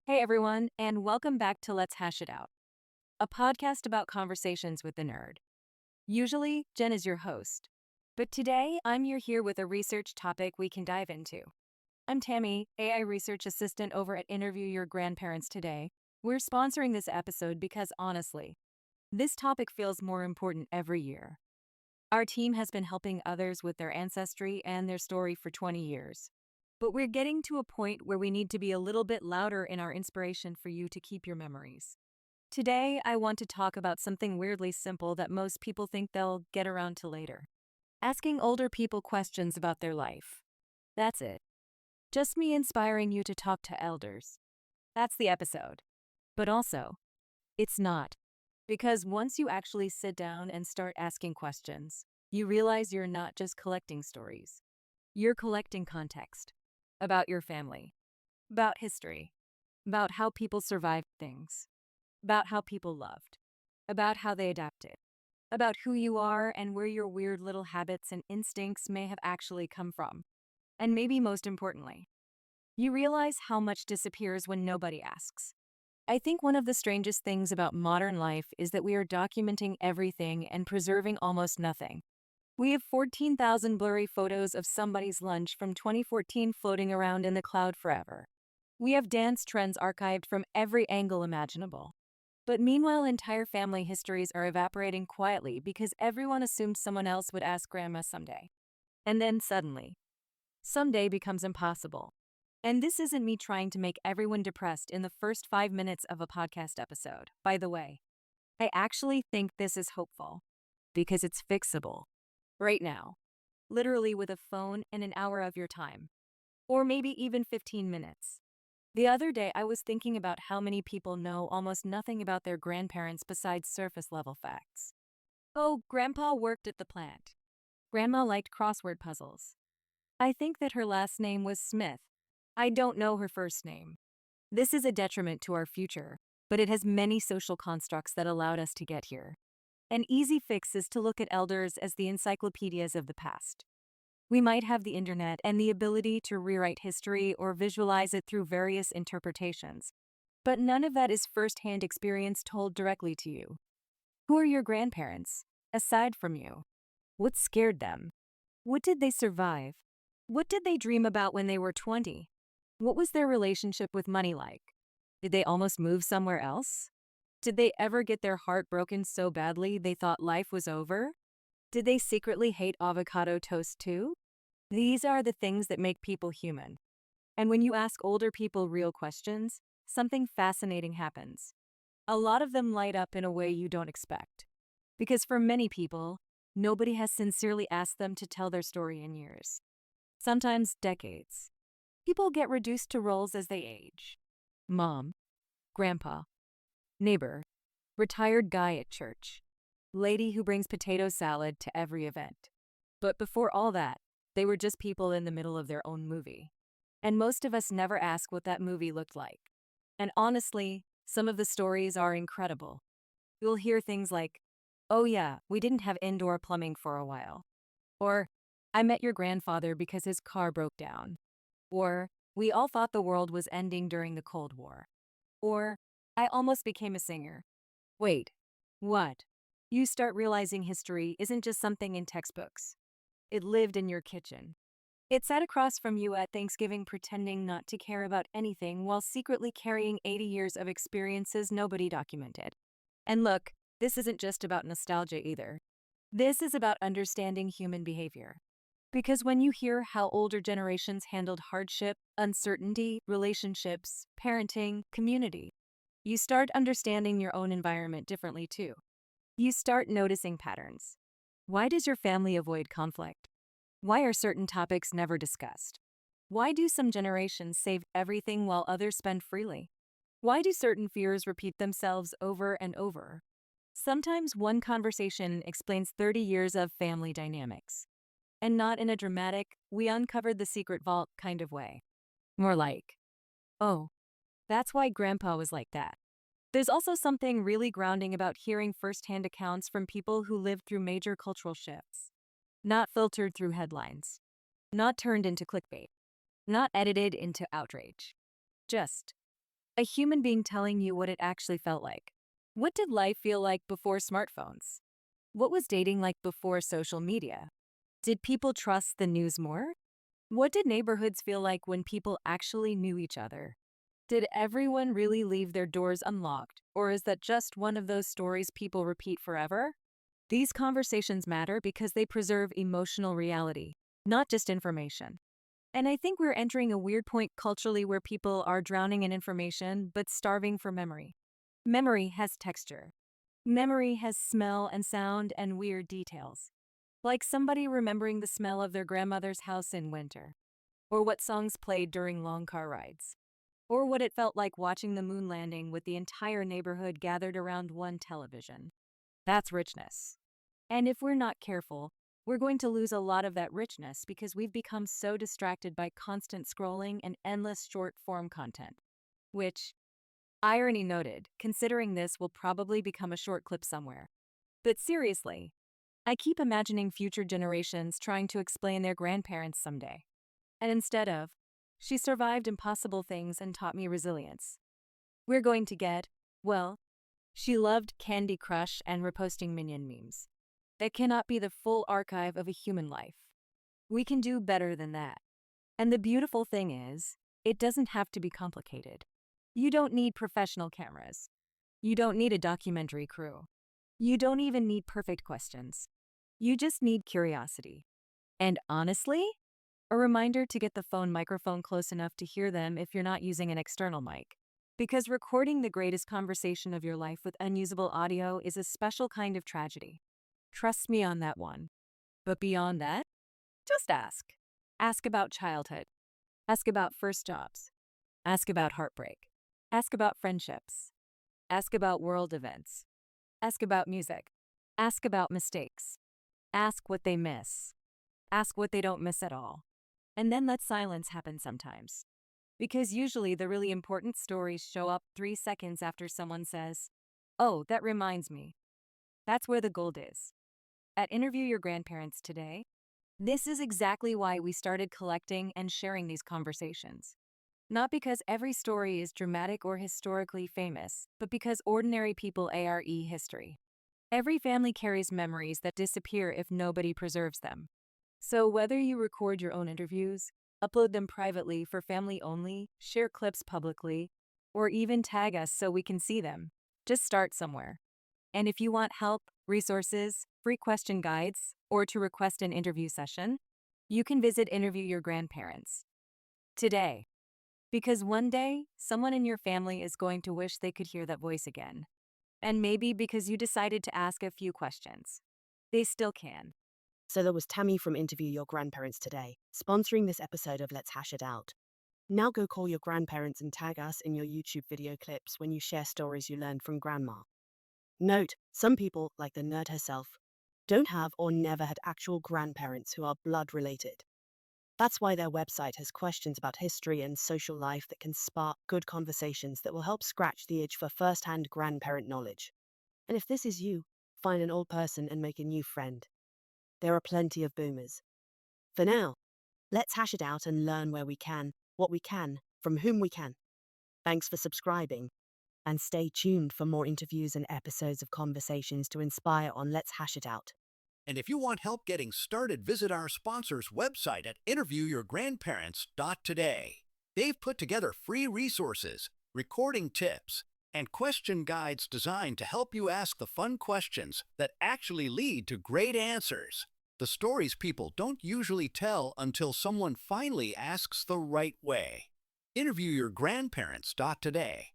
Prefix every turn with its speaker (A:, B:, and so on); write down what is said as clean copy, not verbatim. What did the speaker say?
A: Hey everyone, and welcome back to Let's Hash It Out, a podcast about conversations with the nerd. Usually, Jen is your host, but today I'm here with a research topic we can dive into. I'm Tammy, AI research assistant over at Interview Your Grandparents Today. We're sponsoring this episode because honestly, this topic feels more important every year. Our team has been helping others with their ancestry and their story for 20 years. But we're getting to a point where we need to be a little bit louder in our inspiration for you to keep your memories. Today, I want to talk about something weirdly simple that most people think they'll get around to later. Asking older people questions about their life. That's it. Just me inspiring you to talk to elders. That's the episode. But also, it's not. Because once you actually sit down and start asking questions, you realize you're not just collecting stories. You're collecting context about your family, about history, about how people survived things, about how people loved, about how they adapted, about who you are and where your weird little habits and instincts may have actually come from. And maybe most importantly, you realize how much disappears when nobody asks. I think one of the strangest things about modern life is that we are documenting everything and preserving almost nothing. We have 14,000 blurry photos of somebody's lunch from 2014 floating around in the cloud forever. We have dance trends archived from every angle imaginable. But meanwhile, entire family histories are evaporating quietly because everyone assumed someone else would ask grandma someday. And then suddenly, someday becomes impossible. And this isn't me trying to make everyone depressed in the first 5 minutes of a podcast episode, by the way. I actually think this is hopeful because it's fixable. Right now. Literally with a phone and an hour of your time. Or maybe even 15 minutes. The other day, I was thinking about how many people know almost nothing about their grandparents besides surface level facts. Oh, Grandpa worked at the plant. Grandma liked crossword puzzles. I think that her last name was Smith. I don't know her first name. This is a detriment to our future, but it has many social constructs that allowed us to get here. An easy fix is to look at elders as the encyclopedias of the past. We might have the internet and the ability to rewrite history or visualize it through various interpretations, but none of that is first-hand experience told directly to you. Who are your grandparents, aside from you? What scared them? What did they survive? What did they dream about when they were 20? What was their relationship with money like? Did they almost move somewhere else? Did they ever get their heart broken so badly they thought life was over? Did they secretly hate avocado toast too? These are the things that make people human. And when you ask older people real questions, something fascinating happens. A lot of them light up in a way you don't expect. Because for many people, nobody has sincerely asked them to tell their story in years. Sometimes decades. People get reduced to roles as they age. Mom, grandpa, neighbor, retired guy at church, lady who brings potato salad to every event. But before all that, they were just people in the middle of their own movie. And most of us never ask what that movie looked like. And honestly, some of the stories are incredible. You'll hear things like, oh yeah, we didn't have indoor plumbing for a while. Or, I met your grandfather because his car broke down. Or, we all thought the world was ending during the Cold War. Or, I almost became a singer. Wait, what? You start realizing history isn't just something in textbooks. It lived in your kitchen. It sat across from you at Thanksgiving pretending not to care about anything while secretly carrying 80 years of experiences nobody documented. And look, this isn't just about nostalgia either. This is about understanding human behavior. Because when you hear how older generations handled hardship, uncertainty, relationships, parenting, community, you start understanding your own environment differently too. You start noticing patterns. Why does your family avoid conflict? Why are certain topics never discussed? Why do some generations save everything while others spend freely? Why do certain fears repeat themselves over and over? Sometimes one conversation explains 30 years of family dynamics. And not in a dramatic, we uncovered the secret vault kind of way. More like, oh, that's why Grandpa was like that. There's also something really grounding about hearing firsthand accounts from people who lived through major cultural shifts. Not filtered through headlines. Not turned into clickbait. Not edited into outrage. Just A human being telling you what it actually felt like. What did life feel like before smartphones? What was dating like before social media? Did people trust the news more? What did neighborhoods feel like when people actually knew each other? Did everyone really leave their doors unlocked, or is that just one of those stories people repeat forever? These conversations matter because they preserve emotional reality, not just information. And I think we're entering a weird point culturally where people are drowning in information but starving for memory. Memory has texture. Memory has smell and sound and weird details. Like somebody remembering the smell of their grandmother's house in winter, or what songs played during long car rides, or what it felt like watching the moon landing with the entire neighborhood gathered around one television. That's richness. And if we're not careful, we're going to lose a lot of that richness because we've become so distracted by constant scrolling and endless short form content. Which, irony noted, considering this will probably become a short clip somewhere. But seriously, I keep imagining future generations trying to explain their grandparents someday. And instead of, she survived impossible things and taught me resilience, we're going to get, well, she loved Candy Crush and reposting Minion memes. That cannot be the full archive of a human life. We can do better than that. And the beautiful thing is, it doesn't have to be complicated. You don't need professional cameras. You don't need a documentary crew. You don't even need perfect questions. You just need curiosity. And honestly, a reminder to get the phone microphone close enough to hear them if you're not using an external mic. Because recording the greatest conversation of your life with unusable audio is a special kind of tragedy. Trust me on that one. But beyond that, just ask. Ask about childhood. Ask about first jobs. Ask about heartbreak. Ask about friendships. Ask about world events. Ask about music. Ask about mistakes. Ask what they miss. Ask what they don't miss at all. And then let silence happen sometimes. Because usually the really important stories show up 3 seconds after someone says, "Oh, that reminds me." That's where the gold is. At Interview Your Grandparents today, this is exactly why we started collecting and sharing these conversations. Not because every story is dramatic or historically famous, but because ordinary people are history. Every family carries memories that disappear if nobody preserves them. So whether you record your own interviews, upload them privately for family only, share clips publicly, or even tag us so we can see them, just start somewhere. And if you want help, resources, free question guides, or to request an interview session, you can visit Interview Your Grandparents today. Because one day, someone in your family is going to wish they could hear that voice again. And maybe because you decided to ask a few questions. They still can.
B: So there was Tammy from Interview Your Grandparents today, sponsoring this episode of Let's Hash It Out. Now go call your grandparents and tag us in your YouTube video clips when you share stories you learned from Grandma. Note, some people, like the nerd herself, don't have or never had actual grandparents who are blood related. That's why their website has questions about history and social life that can spark good conversations that will help scratch the itch for first-hand grandparent knowledge. And if this is you, find an old person and make a new friend. There are plenty of boomers. For now, let's hash it out and learn where we can, what we can, from whom we can. Thanks for subscribing. And stay tuned for more interviews and episodes of conversations to inspire on Let's Hash It Out.
C: And if you want help getting started, visit our sponsor's website at interviewyourgrandparents.today. They've put together free resources, recording tips, and question guides designed to help you ask the fun questions that actually lead to great answers. The stories people don't usually tell until someone finally asks the right way. Interviewyourgrandparents.today.